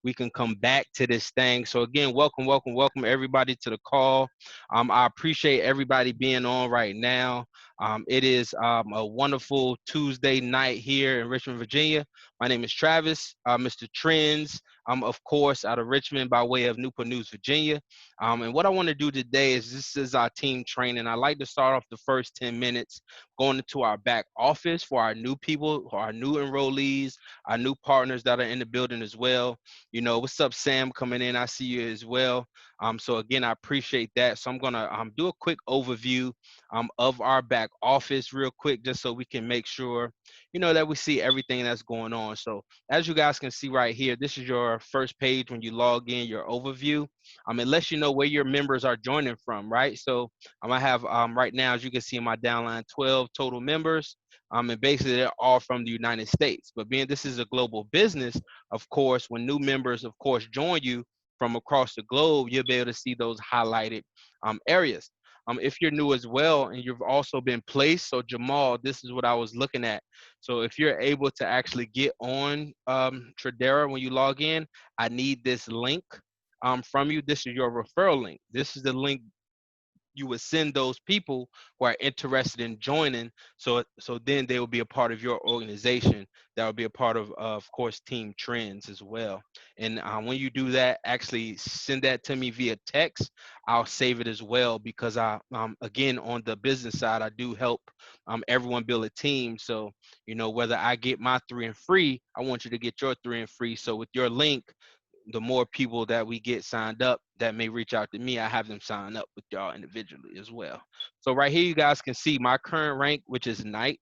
we can come back to this thing. So again, welcome everybody to the call. I appreciate everybody being on right now. It is a wonderful Tuesday night here in Richmond, Virginia. My name is Travis, Mr. Trendz. Of course, out of Richmond by way of Newport News, Virginia. And what I want to do today is this is our team training. I like to start off the first 10 minutes going into our back office for our new people, our new enrollees, our new partners that are in the building as well. You know, what's up, Sam, coming in? I see you as well. So again, I appreciate that. So I'm gonna do a quick overview of our back office real quick, just so we can make sure, you know, that we see everything that's going on. So as you guys can see right here, this is your first page when you log in, your overview. It lets you know where your members are joining from, right? So I have right now, as you can see in my downline, 12 total members. And basically they're all from the United States. But being this is a global business, of course, when new members, of course, join you from across the globe, you'll be able to see those highlighted areas. If you're new as well and you've also been placed, so Jamal, this is what I was looking at. So if you're able to actually get on Tradera when you log in, I need this link from you. This is your referral link. This is the link you would send those people who are interested in joining, so then they will be a part of your organization. That will be a part of course, Team Trendz as well. And when you do that, actually send that to me via text. I'll save it as well, because I again, on the business side, I do help everyone build a team. So you know, whether I get my 3 and free, I want you to get your 3 and free. So with your link, the more people that we get signed up that may reach out to me, I have them sign up with y'all individually as well. So right here, you guys can see my current rank, which is Knight.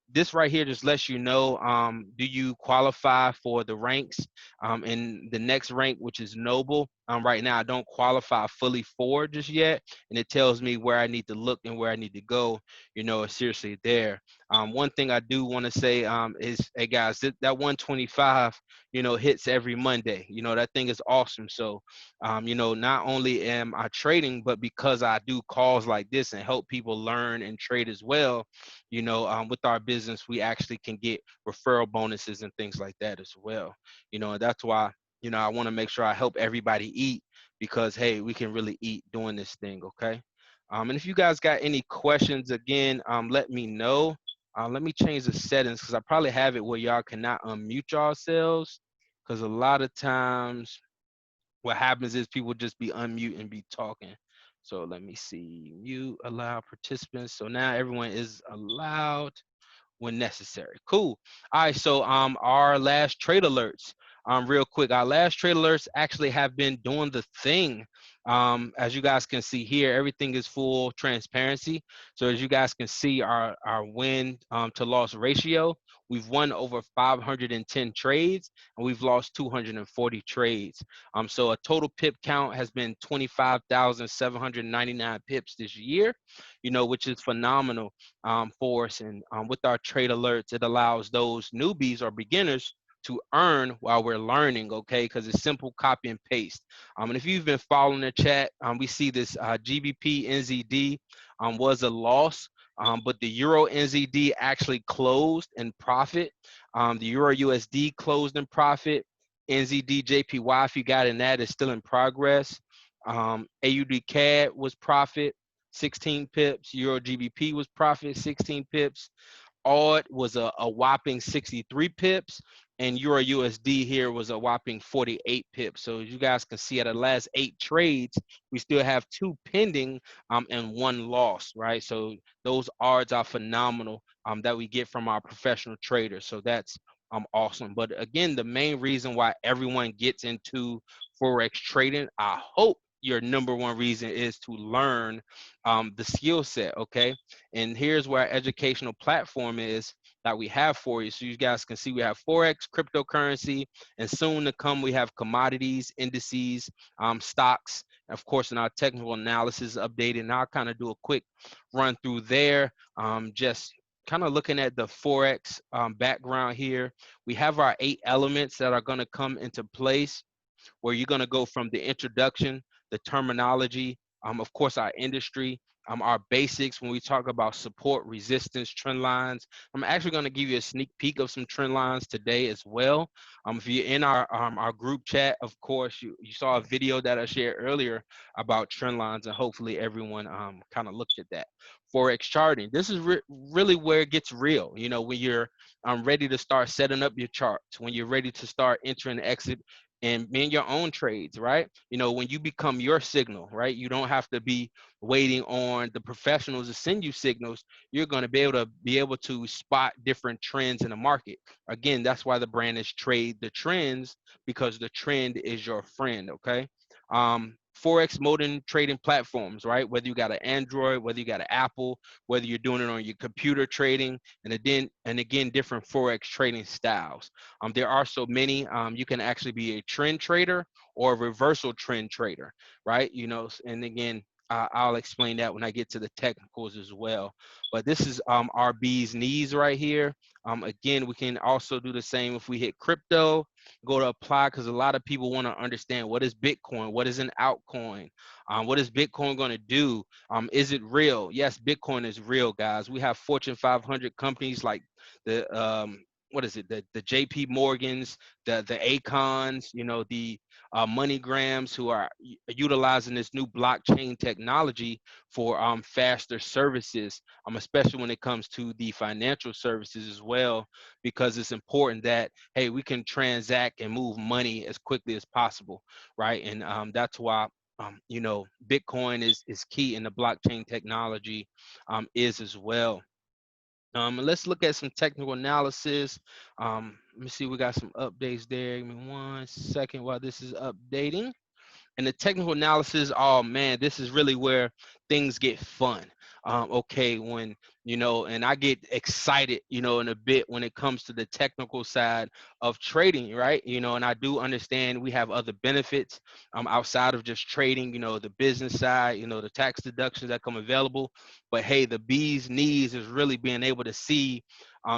This right here just lets you know, do you qualify for the ranks? And the next rank, which is Noble. Right now, I don't qualify fully for just yet, and it tells me where I need to look and where I need to go. You know, seriously there. One thing I do want to say is, hey guys, that 125, you know, hits every Monday. You know, that thing is awesome. So, you know, not only am I trading, but because I do calls like this and help people learn and trade as well, you know, with our business, we actually can get referral bonuses and things like that as well. You know, and that's why, you know, I want to make sure I help everybody eat, because, hey, we can really eat doing this thing, okay? And if you guys got any questions, again, let me know. Let me change the settings, because I probably have it where y'all cannot unmute yourselves, because a lot of times what happens is people just be unmute and be talking. So let me see, mute, allow participants. So now everyone is allowed when necessary. Cool. All right, so our last trade alerts, real quick, our last trade alerts actually have been doing the thing. As you guys can see here, everything is full transparency. So as you guys can see, our win to loss ratio, we've won over 510 trades and we've lost 240 trades. So a total pip count has been 25,799 pips this year, you know, which is phenomenal for us. And with our trade alerts, it allows those newbies or beginners to earn while we're learning, okay? Because it's simple copy and paste. And if you've been following the chat, we see this GBPNZD was a loss, but the Euro NZD actually closed in profit. The Euro USD closed in profit. NZD JPY, if you got in that, is still in progress. AUD CAD was profit, 16 pips. Euro GBP was profit, 16 pips. AUD was a whopping 63 pips, and Euro USD here was a whopping 48 pips. So as you guys can see, at the last 8 trades, we still have 2 pending and 1 loss, right? So those odds are phenomenal that we get from our professional traders. So that's awesome. But again, the main reason why everyone gets into Forex trading, I hope your number one reason is to learn the skill set, okay? And here's where our educational platform is that we have for you. So you guys can see we have Forex, cryptocurrency, and soon to come we have commodities, indices, stocks, of course, in our technical analysis updated. And I'll kind of do a quick run through there, just kind of looking at the Forex background here. We have our 8 elements that are going to come into place, where you're going to go from the introduction, the terminology, of course, our industry, our basics when we talk about support, resistance, trend lines. I'm actually going to give you a sneak peek of some trend lines today as well. If you're in our group chat, of course, you saw a video that I shared earlier about trend lines, and hopefully everyone kind of looked at that. Forex charting. This is really where it gets real. You know, when you're ready to start setting up your charts, when you're ready to start entering and exit and being your own trades, right? You know, when you become your signal, right? You don't have to be waiting on the professionals to send you signals. You're going to be able to spot different trends in the market. Again, that's why the brand is Trade the Trends, because the trend is your friend. Okay. Forex modern trading platforms, right? Whether you got an Android, whether you got an Apple, whether you're doing it on your computer trading, and again different Forex trading styles. There are so many. You can actually be a trend trader or a reversal trend trader, right? You know, and again, I'll explain that when I get to the technicals as well. But this is our B's knees right here. Again, we can also do the same if we hit crypto, go to apply, because a lot of people want to understand what is Bitcoin, what is an altcoin, what is Bitcoin going to do? Is it real? Yes, Bitcoin is real, guys. We have Fortune 500 companies like the what is it? The JP Morgans, the Acons, you know, the MoneyGrams, who are utilizing this new blockchain technology for faster services, especially when it comes to the financial services as well, because it's important that, hey, we can transact and move money as quickly as possible, right? And that's why you know, Bitcoin is key, and the blockchain technology is as well. Let's look at some technical analysis. Let me see, we got some updates there. Give me 1 second while this is updating. And the technical analysis, oh man, this is really where things get fun. Okay, when you know, and I get excited, you know, in a bit when it comes to the technical side of trading, right? You know, and I do understand we have other benefits outside of just trading, you know, the business side, you know, the tax deductions that come available. But hey, the bee's knees is really being able to see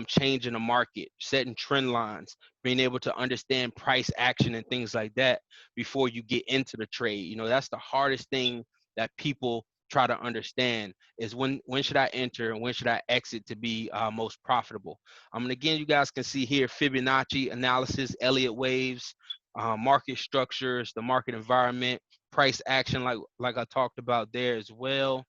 change in the market, setting trend lines, being able to understand price action and things like that before you get into the trade. You know, that's the hardest thing that people try to understand, is when should I enter and when should I exit to be most profitable. And again, you guys can see here Fibonacci analysis, Elliott waves, market structures, the market environment, price action, like I talked about there as well.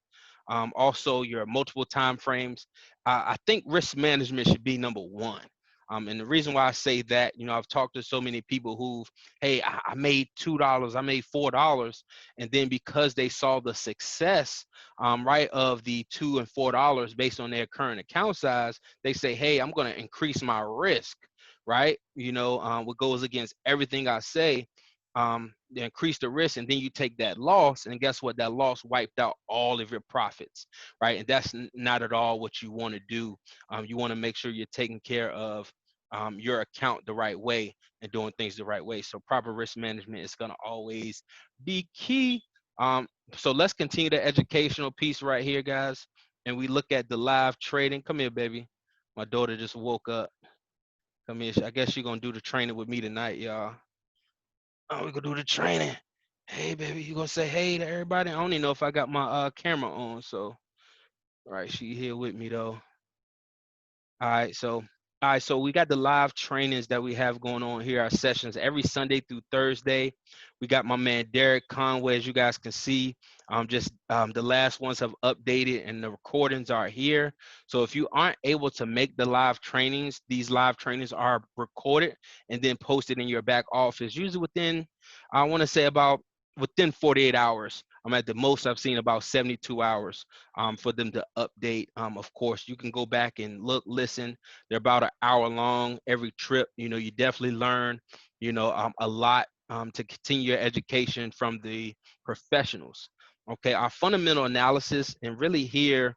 Also your multiple time frames. I think risk management should be number one. And the reason why I say that, you know, I've talked to so many people who've, hey, I made $2, I made $4, and then because they saw the success, right, of the $2 and $4 based on their current account size, they say, hey, I'm going to increase my risk, right? You know, what goes against everything I say. They increase the risk, and then you take that loss, and guess what? That loss wiped out all of your profits, right? And that's not at all what you want to do. You want to make sure you're taking care of your account the right way and doing things the right way. So proper risk management is going to always be key. So let's continue the educational piece right here, guys. And we look at the live trading. Come here, baby. My daughter just woke up. Come here. I guess she's going to do the training with me tonight, y'all. Oh, we gonna do the training. Hey, baby, you gonna say hey to everybody? I don't even know if I got my camera on. So, all right, she here with me though. All right, so we got the live trainings that we have going on here, our sessions every Sunday through Thursday. We got my man Derek Conway, as you guys can see. Just the last ones have updated and the recordings are here. So if you aren't able to make the live trainings, these live trainings are recorded and then posted in your back office, usually within, I want to say about within 48 hours. I'm at the most I've seen about 72 hours for them to update. Of course, you can go back and look, listen. They're about an hour long every trip. You know, you definitely learn, you know, a lot to continue your education from the professionals. Okay, our fundamental analysis, and really here,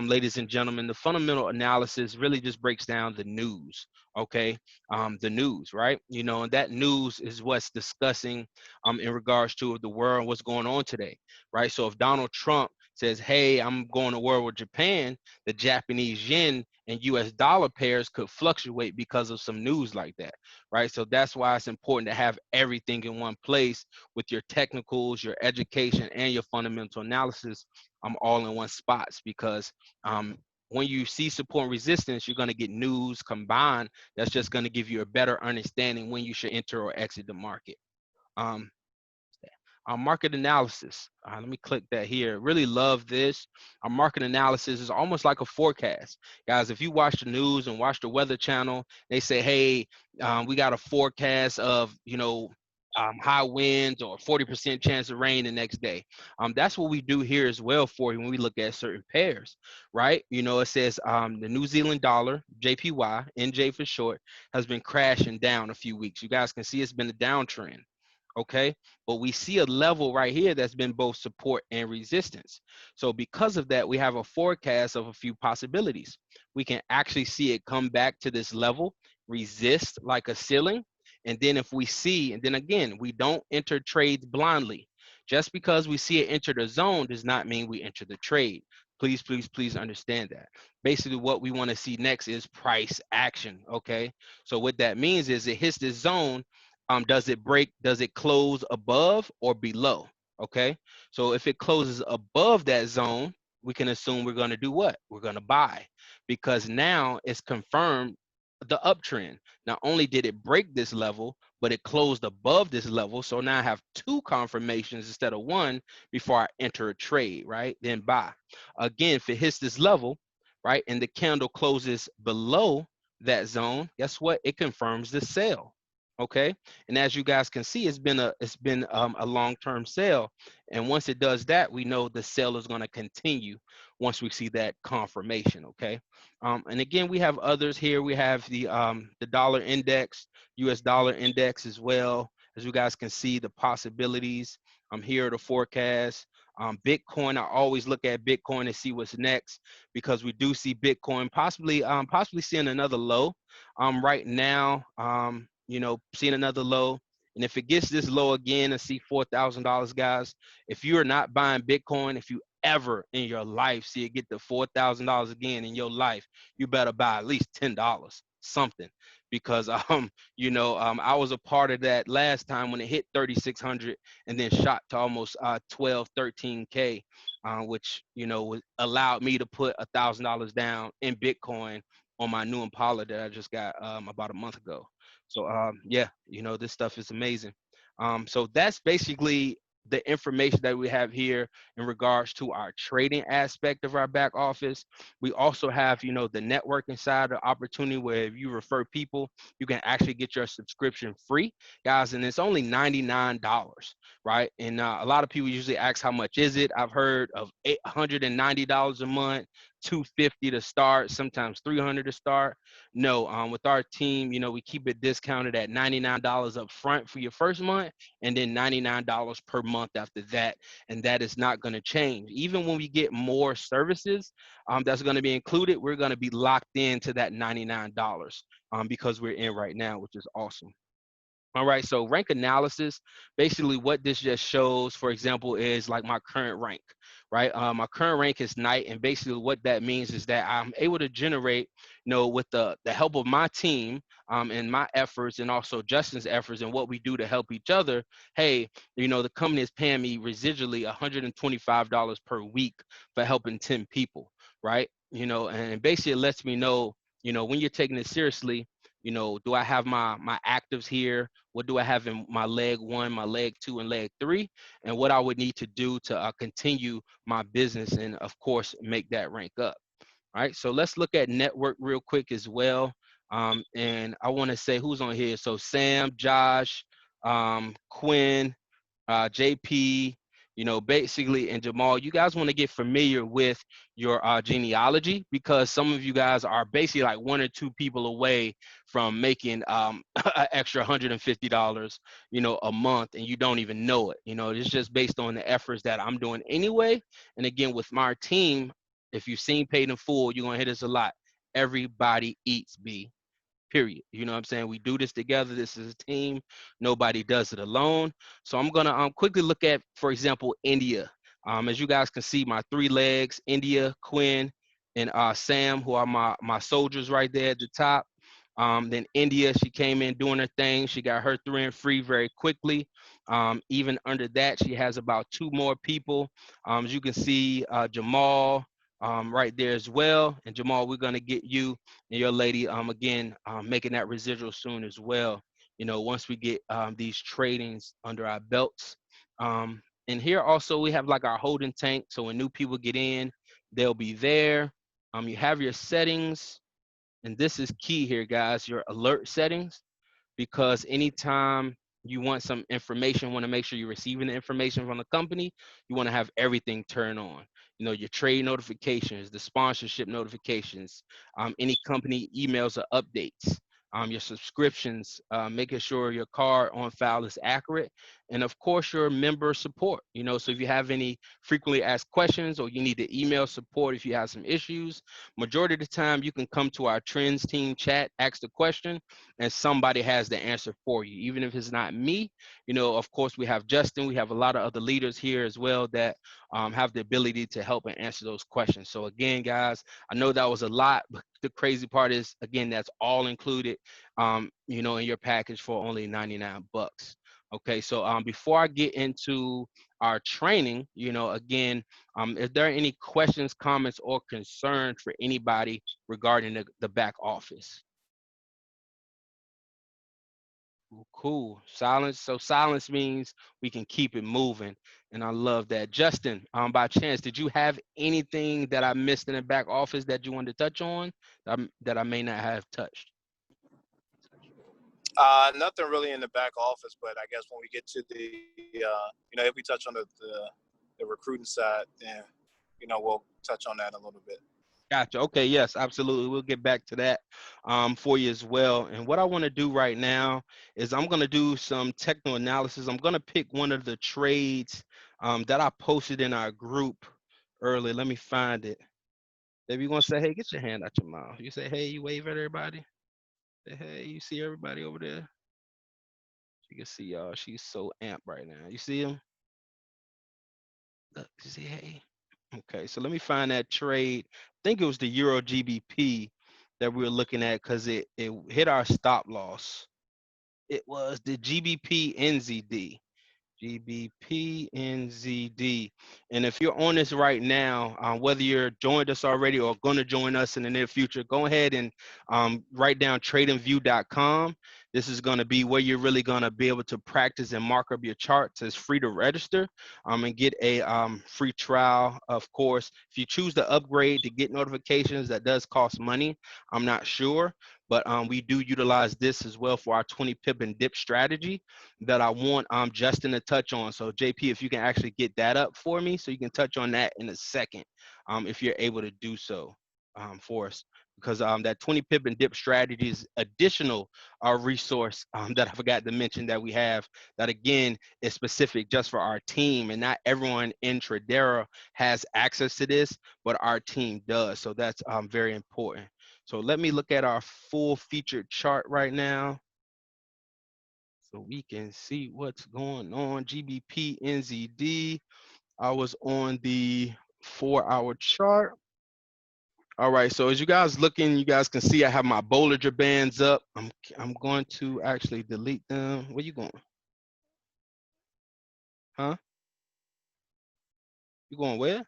ladies and gentlemen, the fundamental analysis really just breaks down the news. Okay, the news, right? You know, and that news is what's discussing in regards to the world, what's going on today, right? So if Donald Trump says, hey, I'm going to war with Japan, the Japanese yen and US dollar pairs could fluctuate because of some news like that, right? So that's why it's important to have everything in one place with your technicals, your education, and your fundamental analysis all in one spots, because when you see support and resistance, you're going to get news combined that's just going to give you a better understanding when you should enter or exit the market. Um, market analysis. Let me click that here. Really love this. Our market analysis is almost like a forecast. Guys, if you watch the news and watch the Weather Channel, they say, hey, we got a forecast of, high winds or 40% chance of rain the next day. That's what we do here as well for you when we look at certain pairs, right? It says the New Zealand dollar, JPY, NJ for short, has been crashing down a few weeks. You guys can see it's been a downtrend. Okay, but we see a level right here that's been both support and resistance. So because of that, we have a forecast of a few possibilities. We can actually see it come back to this level, resist like a ceiling. And then if we see, and then again, we don't enter trades blindly. Just because we see it enter the zone does not mean we enter the trade. Please, please, please understand that. Basically, what we want to see next is price action. Okay, so what that means is it hits this zone. Does it break? Does it close above or below? Okay, so if it closes above that zone, we can assume we're going to do what? We're going to buy, because now it's confirmed the uptrend. Not only did it break this level, but it closed above this level. So now I have two confirmations instead of one before I enter a trade, right? Then buy. Again, if it hits this level, right, and the candle closes below that zone, guess what? It confirms the sell. Okay, and as you guys can see, it's been a long-term sale, and once it does that, we know the sale is going to continue once we see that confirmation. Okay, and again, we have others here. We have the dollar index, US dollar index as well. As you guys can see, the possibilities. Here are the forecasts. Bitcoin, I always look at Bitcoin to see what's next, because we do see Bitcoin possibly seeing another low right now. Seeing another low. And if it gets this low again and see $4,000, guys, if you are not buying Bitcoin, if you ever in your life see it get to $4,000 again in your life, you better buy at least $10, something, because I was a part of that last time when it hit 3,600 and then shot to almost 12, 13K, which allowed me to put $1,000 down in Bitcoin on my new Impala that I just got about a month ago. So yeah, this stuff is amazing. So that's basically the information that we have here in regards to our trading aspect of our back office. We also have, the networking side of opportunity, where if you refer people, you can actually get your subscription free, guys, and it's only $99, right? And a lot of people usually ask how much is it. I've heard of $890 a month, 250 to start, sometimes 300 to start. No, with our team, we keep it discounted at $99 up front for your first month, and then $99 per month after that. And that is not going to change. Even when we get more services that's going to be included, we're going to be locked into that $99 because we're in right now, which is awesome. All right, so rank analysis, basically what this just shows, for example, is like my current rank, right? My current rank is night, and basically what that means is that I'm able to generate, with the help of my team and my efforts, and also Justin's efforts and what we do to help each other. Hey, the company is paying me residually $125 per week for helping 10 people, right? And basically it lets me know, when you're taking it seriously, do I have my actives here? What do I have in my leg 1, my leg 2, and leg 3? And what I would need to do to continue my business and, of course, make that rank up. All right, so let's look at network real quick as well. And I want to say who's on here. So Sam, Josh, Quinn, JP, basically, and Jamal, you guys want to get familiar with your genealogy, because some of you guys are basically like 1 or 2 people away from making an extra $150, a month, and you don't even know it. It's just based on the efforts that I'm doing anyway. And again, with my team, if you've seen Paid in Full, you're going to hear this a lot. Everybody eats, B. Period. You know what I'm saying? We do this together. This is a team. Nobody does it alone. So I'm gonna quickly look at, for example, India. As you guys can see, my 3 legs: India, Quinn, and Sam, who are my soldiers right there at the top. Then India, she came in doing her thing. She got her 3 and free very quickly. Even under that, she has about 2 more people. As you can see, Jamal right there as well. And Jamal, we're gonna get you and your lady again making that residual soon as well. You know, once we get these tradings under our belts. And here also we have like our holding tank. So when new people get in, they'll be there. You have your settings, and this is key here, guys, your alert settings, because anytime you want some information, want to make sure you're receiving the information from the company, you want to have everything turned on. You know, your trade notifications, the sponsorship notifications, any company emails or updates, your subscriptions, making sure your card on file is accurate, and of course your member support. You know, so if you have any frequently asked questions or you need to email support if you have some issues, majority of the time you can come to our Trendz team chat, ask the question, and somebody has the answer for you. Even if it's not me, you know, of course we have Justin, we have a lot of other leaders here as well that have the ability to help and answer those questions. So again, guys, I know that was a lot, but the crazy part is, again, that's all included, you know, in your package for only 99 bucks. Okay, so before I get into our training, you know, again, is there any questions, comments, or concerns for anybody regarding the back office? Cool. Silence. So silence means we can keep it moving. And I love that. Justin, by chance, did you have anything that I missed in the back office that you wanted to touch on that I may not have touched? Nothing really in the back office, but I guess when we get to the, if we touch on the recruiting side, then, we'll touch on that a little bit. Gotcha. Okay. Yes, absolutely. We'll get back to that for you as well. And what I want to do right now is I'm going to do some techno analysis. I'm going to pick one of the trades that I posted in our group earlier. Let me find it. If you want to say, hey, get your hand out your mouth. You say, hey, you wave at everybody. Say, hey, you see everybody over there? You can see y'all. She's so amped right now. You see him? Look, you see, hey. Okay, so let me find that trade. I think it was the Euro GBP that we were looking at because it hit our stop loss. It was the GBPNZD. GBPNZD. And if you're on this right now, whether you're joined us already or going to join us in the near future, go ahead and write down tradingview.com. This is going to be where you're really going to be able to practice and mark up your charts. It's free to register and get a free trial, of course. If you choose to upgrade to get notifications, that does cost money. I'm not sure, but we do utilize this as well for our 20 pip and dip strategy that I want Justin to touch on. So JP, if you can actually get that up for me, so you can touch on that in a second, if you're able to do so for us, because that 20 pip and dip strategy is additional resource that I forgot to mention that we have, that again is specific just for our team, and not everyone in Tradera has access to this, but our team does. So that's very important. So let me look at our full featured chart right now, so we can see what's going on. GBP NZD. I was on the 4-hour chart. All right, so as you guys looking, you guys can see I have my Bollinger Bands up. I'm going to actually delete them. Where you going? Huh? You going where?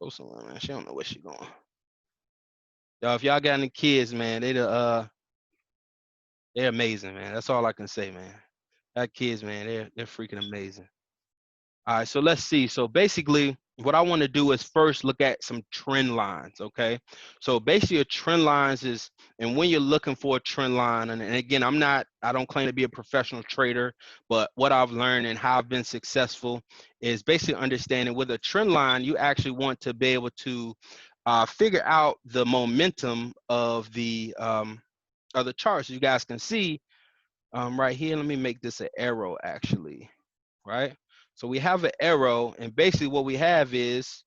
Go somewhere, man. She don't know where she going. Y'all, if y'all got any kids, man, they're amazing, man. That's all I can say, man. Got kids, man, they're freaking amazing. All right, so let's see. So basically, what I want to do is first look at some trend lines, okay? So basically, a trend lines is, and when you're looking for a trend line, and again, I don't claim to be a professional trader, but what I've learned and how I've been successful is basically understanding with a trend line, you actually want to be able to figure out the momentum of the charts. You guys can see right here. Let me make this an arrow, actually, right? So we have an arrow, and basically what we have is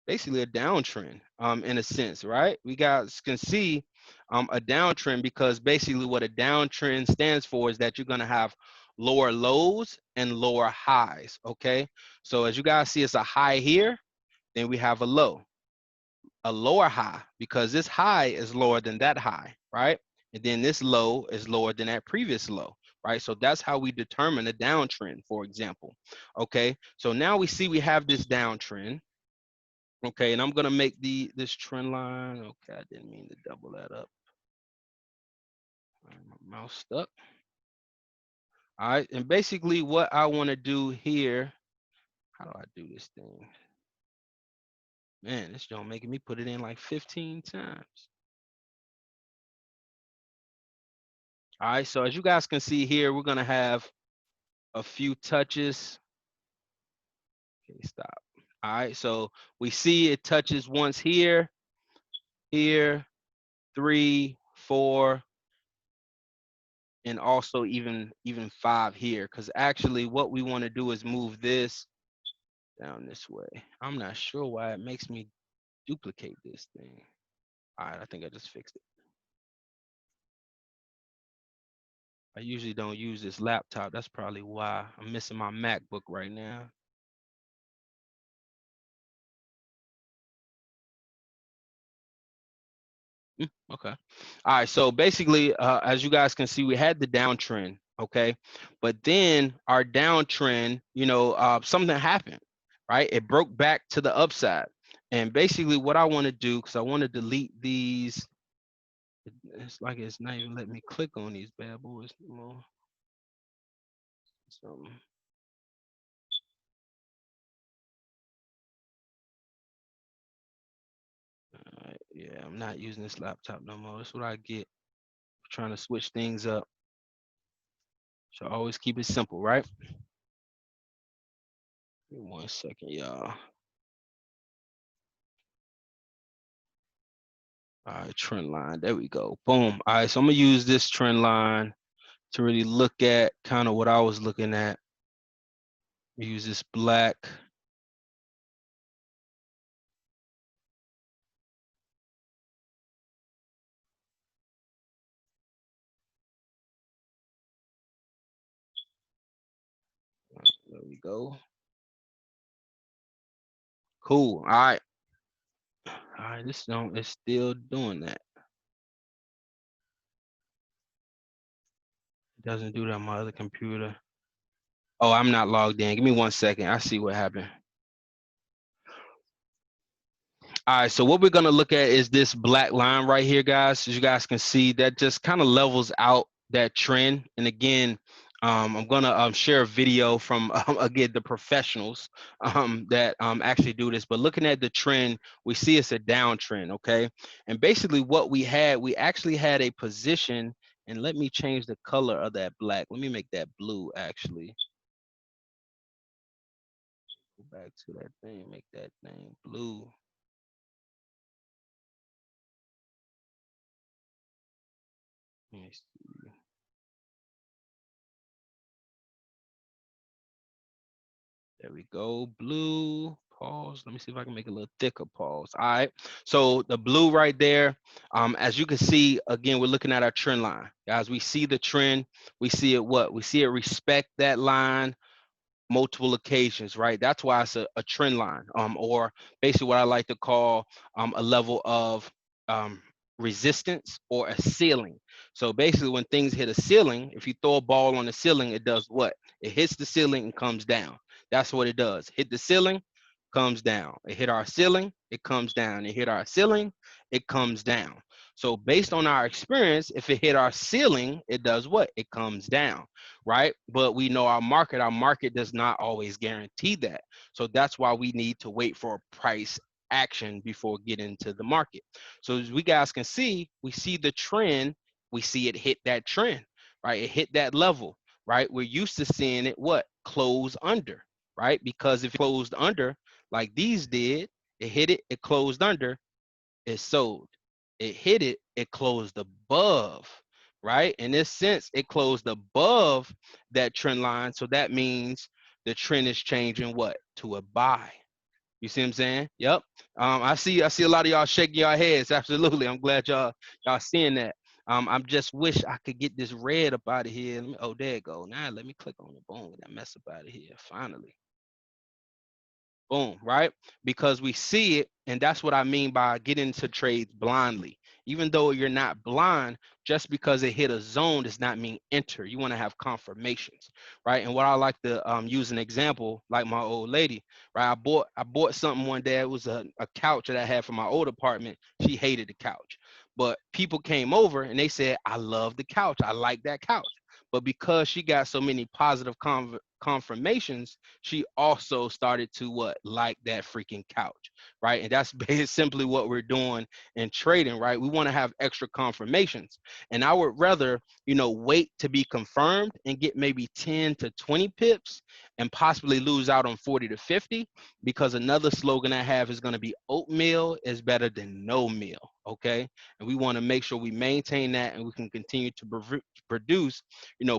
basically a downtrend in a sense, right? We guys can see a downtrend, because basically what a downtrend stands for is that you're going to have lower lows and lower highs, okay? So as you guys see, it's a high here, then we have a low. a lower high because this high is lower than that high, right? And then this low is lower than that previous low, right? So that's how we determine a downtrend, for example. Okay, so now we see we have this downtrend. Okay, and I'm gonna make this trend line. Okay, I didn't mean to double that up. My mouse stuck. All right, and basically what I want to do here, how do I do this thing? Man, this don't making me put it in like 15 times. All right, so as you guys can see here, we're gonna have a few touches. Okay, stop. All right, so we see it touches once here, here, 3, 4, and also even 5 here. Because actually, what we want to do is move this down this way. I'm not sure why it makes me duplicate this thing. All right, I think I just fixed it. I usually don't use this laptop. That's probably why I'm missing my MacBook right now. Okay. All right. So basically, as you guys can see, we had the downtrend. Okay. But then our downtrend, something happened, right? It broke back to the upside. And basically, what I want to do, because I want to delete these, it's like it's not even letting me click on these bad boys anymore. So, yeah, I'm not using this laptop no more. That's what I get for trying to switch things up. So always keep it simple, right? Give me 1 second, y'all. All right, trend line. There we go. Boom. All right, so I'm gonna use this trend line to really look at kind of what I was looking at. Use this black. There we go. Cool. All right. All right. This don't. It's still doing that. It doesn't do that on my other computer. Oh, I'm not logged in. Give me 1 second. I see what happened. All right, so what we're gonna look at is this black line right here, guys. As you guys can see, that just kind of levels out that trend. And again, I'm gonna share a video from again the professionals that actually do this. But looking at the trend, we see it's a downtrend, okay? And basically, what we actually had a position. And let me change the color of that black. Let me make that blue actually. Go back to that thing, make that thing blue. Let me see. There we go. Blue. Pause. Let me see if I can make it a little thicker. Pause. All right. So the blue right there. As you can see, again, we're looking at our trend line. Guys, we see the trend. We see it what? We see it respect that line multiple occasions, right? That's why it's a trend line, or basically what I like to call a level of um, resistance or a ceiling. So basically, when things hit a ceiling, if you throw a ball on the ceiling, it does what? It hits the ceiling and comes down. That's what it does. Hit the ceiling, comes down. It hit our ceiling, it comes down. It hit our ceiling, it comes down. So based on our experience, if it hit our ceiling, it does what? It comes down, right? But we know our market does not always guarantee that. So that's why we need to wait for a price action before getting into the market. So as we guys can see, we see the trend, we see it hit that trend, right? It hit that level, right? We're used to seeing it what? Close under, right? Because if it closed under like these did, it hit it, it closed under, it sold. It hit it, it closed above, right? In this sense, it closed above that trend line. So that means the trend is changing what? To a buy. You see what I'm saying? Yep. I see a lot of y'all shaking your heads. Absolutely. I'm glad y'all seeing that. I just wish I could get this red up out of here. Oh, there it go. Now let me click on the boom. Get that mess up out of here. Finally. Boom, right? Because we see it, and that's what I mean by getting into trades blindly. Even though you're not blind, just because it hit a zone does not mean enter. You want to have confirmations, right? And what I like to use an example, like my old lady, right? I bought something one day. It was a couch that I had for my old apartment. She hated the couch, but people came over and they said, "I love the couch. I like that couch." But because she got so many positive confirmations, she also started to what, like that freaking couch, right? And that's simply what we're doing in trading, right? We want to have extra confirmations, and I would rather, wait to be confirmed and get maybe 10 to 20 pips and possibly lose out on 40 to 50, because another slogan I have is going to be oatmeal is better than no meal. Okay, and we want to make sure we maintain that and we can continue to produce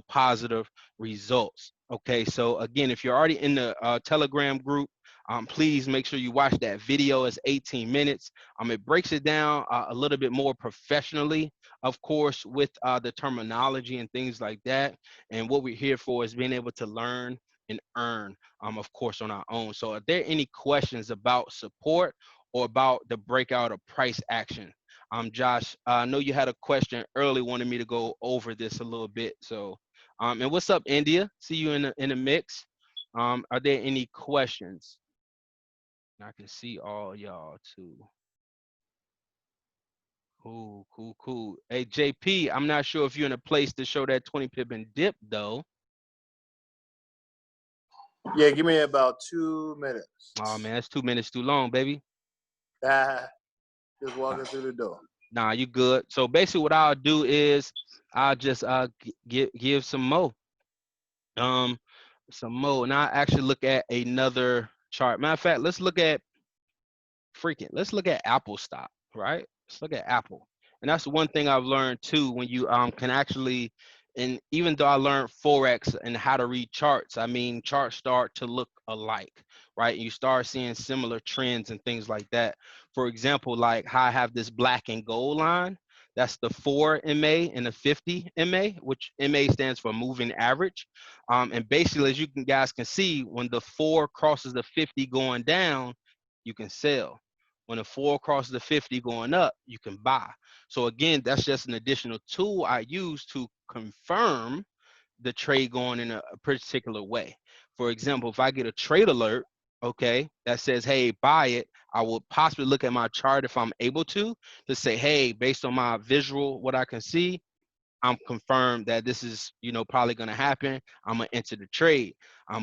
positive results. Okay, so again, if you're already in the Telegram group, please make sure you watch that video. It's 18 minutes. It breaks it down a little bit more professionally, of course, with the terminology and things like that. And what we're here for is being able to learn and earn, of course, on our own. So are there any questions about support or about the breakout of price action? Josh, I know you had a question early, wanted me to go over this a little bit. So and what's up, India? See you in the mix. Are there any questions? I can see all y'all too. Cool, cool, cool. Hey, JP, I'm not sure if you're in a place to show that 20 pip and dip though. Yeah, give me about 2 minutes. Oh man, that's 2 minutes too long, baby. Just walking through the door. Nah, you good. So basically, what I'll do is I'll just give some more. Um, some more, and I actually look at another chart. Matter of fact, let's look at Apple stock, right? Let's look at Apple. And that's one thing I've learned too, when you can actually, and even though I learned Forex and how to read charts, I mean charts start to look alike, right? You start seeing similar trends and things like that. For example, like how I have this black and gold line, that's the 4 MA and the 50 MA, which MA stands for moving average. And basically, as you guys can see, when the 4 crosses the 50 going down, you can sell. When the 4 crosses the 50 going up, you can buy. So again, that's just an additional tool I use to confirm the trade going in a particular way. For example, if I get a trade alert, okay, that says, hey, buy it, I will possibly look at my chart if I'm able to say, hey, based on my visual, what I can see, I'm confirmed that this is, probably going to happen. I'm going to enter the trade.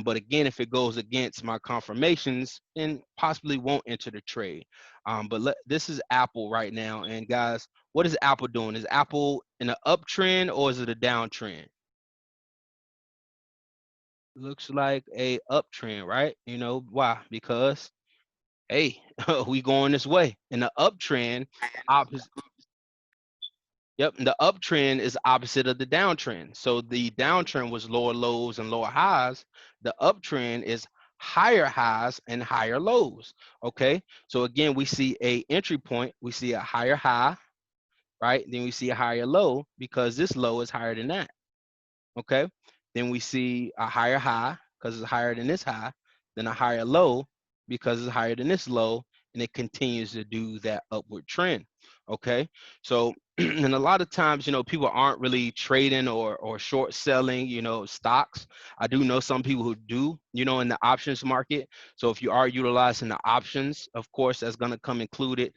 But again, if it goes against my confirmations, then possibly won't enter the trade. This is Apple right now. And guys, what is Apple doing? Is Apple in an uptrend or is it a downtrend? Looks like a uptrend, right? Why? Because, hey, we going this way. In the uptrend, opposite. Yep, and the uptrend is opposite of the downtrend. So the downtrend was lower lows and lower highs. The uptrend is higher highs and higher lows. Okay, so again, we see a entry point. We see a higher high, right? Then we see a higher low because this low is higher than that. Okay, then we see a higher high because it's higher than this high, then a higher low because it's higher than this low, and it continues to do that upward trend. Okay, so and a lot of times, people aren't really trading or short selling, stocks. I do know some people who do, in the options market. So if you are utilizing the options, of course, that's going to come included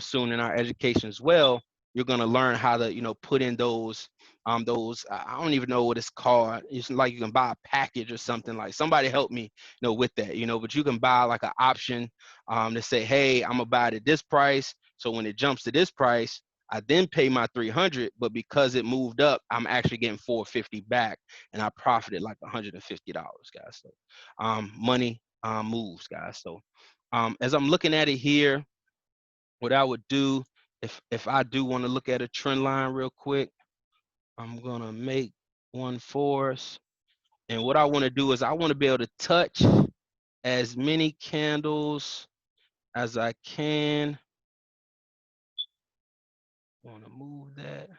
soon in our education as well. You're going to learn how to, put in those I don't even know what it's called. It's like you can buy a package or something. Like, somebody help me, with that, but you can buy like an option to say, hey, I'm gonna buy it at this price. So when it jumps to this price, I then pay my 300, but because it moved up, I'm actually getting 450 back, and I profited like $150, guys. So money moves, guys. So as I'm looking at it here, what I would do, if I do want to look at a trend line real quick, I'm gonna make one for us. And what I want to do is I want to be able to touch as many candles as I can. Want to move that.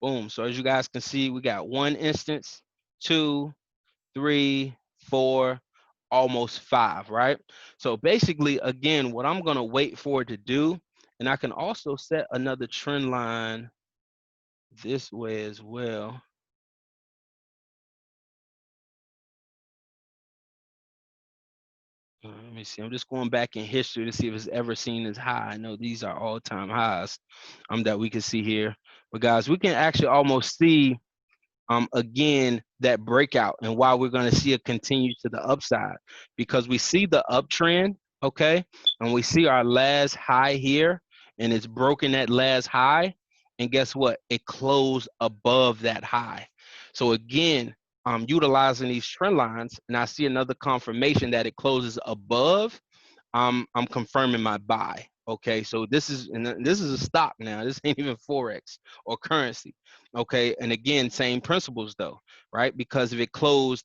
Boom. So as you guys can see, we got one instance, two, three, four. almost 5, right? So basically, again, what I'm going to wait for it to do, and I can also set another trend line this way as well. Let me see. I'm just going back in history to see if it's ever seen as high. I know these are all-time highs that we can see here. But guys, we can actually almost see again that breakout and why we're going to see it continue to the upside, because we see the uptrend, okay, and we see our last high here, and it's broken that last high, and guess what, it closed above that high. So again, I'm utilizing these trend lines, and I see another confirmation that it closes above. I'm confirming my buy. Okay, so this is a stock now. This ain't even forex or currency. Okay, and again, same principles though, right? Because if it closed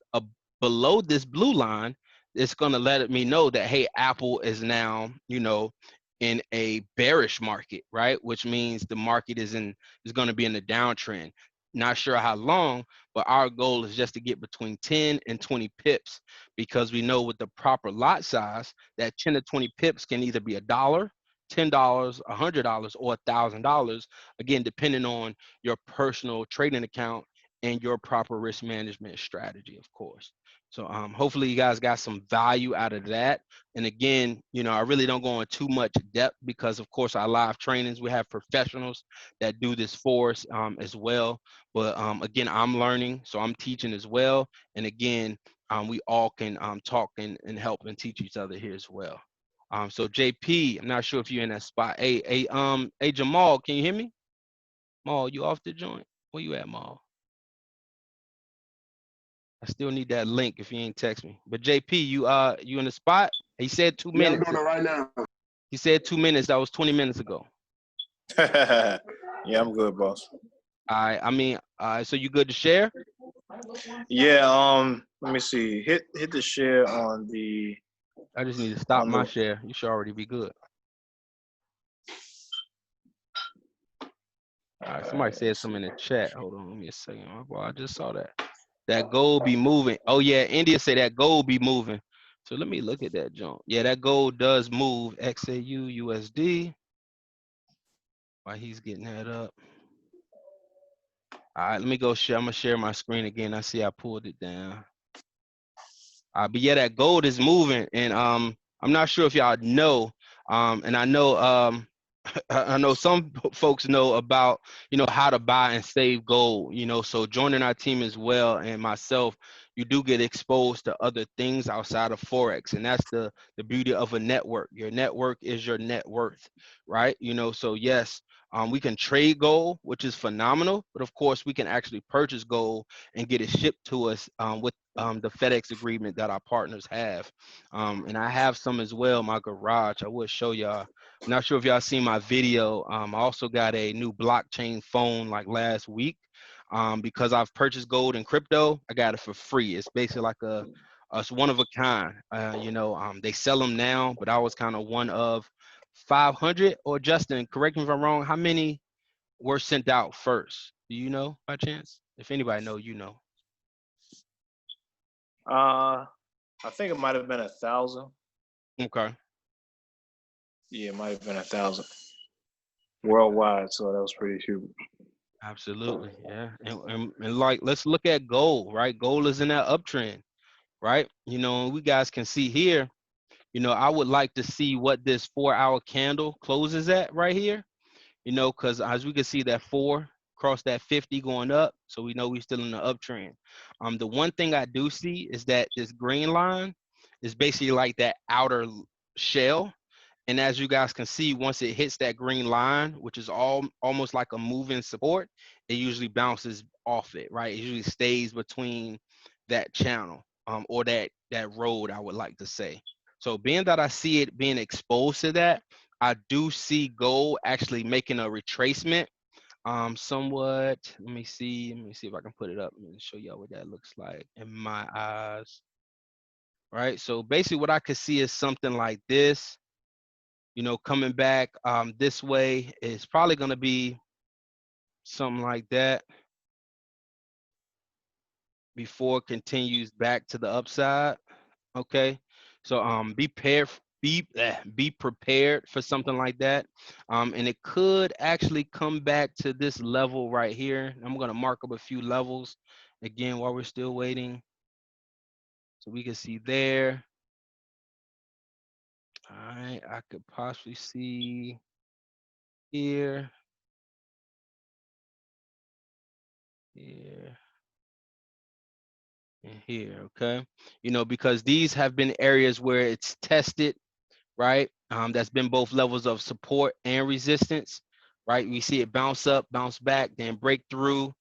below this blue line, it's gonna let me know that hey, Apple is now in a bearish market, right? Which means the market is gonna be in a downtrend. Not sure how long, but our goal is just to get between 10 and 20 pips, because we know with the proper lot size that 10 to 20 pips can either be $1, $10, $100, or $1,000, again, depending on your personal trading account and your proper risk management strategy, of course. So hopefully you guys got some value out of that. And again, I really don't go into too much depth because, of course, our live trainings, we have professionals that do this for us as well. But again, I'm learning, so I'm teaching as well. And again, we all can talk and help and teach each other here as well. So JP, I'm not sure if you're in that spot. Hey Jamal, can you hear me? Maul, you off the joint? Where you at, Maul? I still need that link if you ain't text me. But JP, you in the spot? He said 2 minutes. Yeah, I'm doing it right now. He said 2 minutes. That was 20 minutes ago. Yeah, I'm good, boss. I mean, so you good to share? Yeah, let me see. Hit the share on the I just need to stop on my the share. You should already be good. All right, somebody said something in the chat. Hold on, let me a second. Well, I just saw that. That gold be moving. Oh yeah, India say that gold be moving. So let me look at that jump. Yeah, that gold does move. XAU USD. While he's getting that up. All right, let me go share. I'm gonna share my screen again. I see I pulled it down. But yeah, that gold is moving, and I'm not sure if y'all know, and I know I know some folks know about how to buy and save gold. So joining our team as well, and myself, you do get exposed to other things outside of forex, and that's the beauty of a network. Your network is your net worth, right? So yes. We can trade gold, which is phenomenal, but of course we can actually purchase gold and get it shipped to us with the FedEx agreement that our partners have. And I have some as well in my garage. I will show y'all. I'm not sure if y'all seen my video. I also got a new blockchain phone like last week. Because I've purchased gold and crypto, I got it for free. It's basically like a one of a kind. They sell them now, but I was kind of one of 500. Or Justin, correct me if I'm wrong. How many were sent out first? Do you know by chance? If anybody know, you know. I think it might have been 1,000. Okay. Yeah, it might have been 1,000 worldwide. So that was pretty huge. Absolutely, yeah, and like let's look at gold, right? Gold is in that uptrend, right? And we guys can see here. I would like to see what this 4-hour candle closes at right here. Because as we can see that 4 cross that 50 going up, so we know we're still in the uptrend. The one thing I do see is that this green line is basically like that outer shell. And as you guys can see, once it hits that green line, which is almost like a moving support, it usually bounces off it, right? It usually stays between that channel or that road, I would like to say. So being that I see it being exposed to that, I do see gold actually making a retracement somewhat. Let me see if I can put it up and show y'all what that looks like in my eyes. Right. So basically what I could see is something like this. Coming back this way is probably going to be something like that before it continues back to the upside. Okay, so be prepared for something like that, and it could actually come back to this level right here. I'm gonna mark up a few levels again while we're still waiting, so we can see there. All right, I could possibly see here, here, and here. Okay, because these have been areas where it's tested, right? That's been both levels of support and resistance, right? We see it bounce up, bounce back, then break through,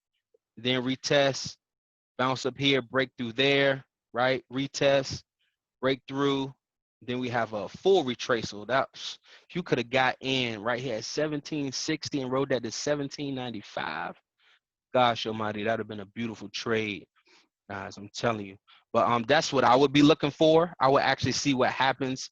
then retest, bounce up here, break through there, right? Retest, break through. Then we have a full retracement. That's, if you could have got in right here at 1760 and rode that to 1795, gosh almighty, that'd have been a beautiful trade, guys. I'm telling you. But that's what I would be looking for. I would actually see what happens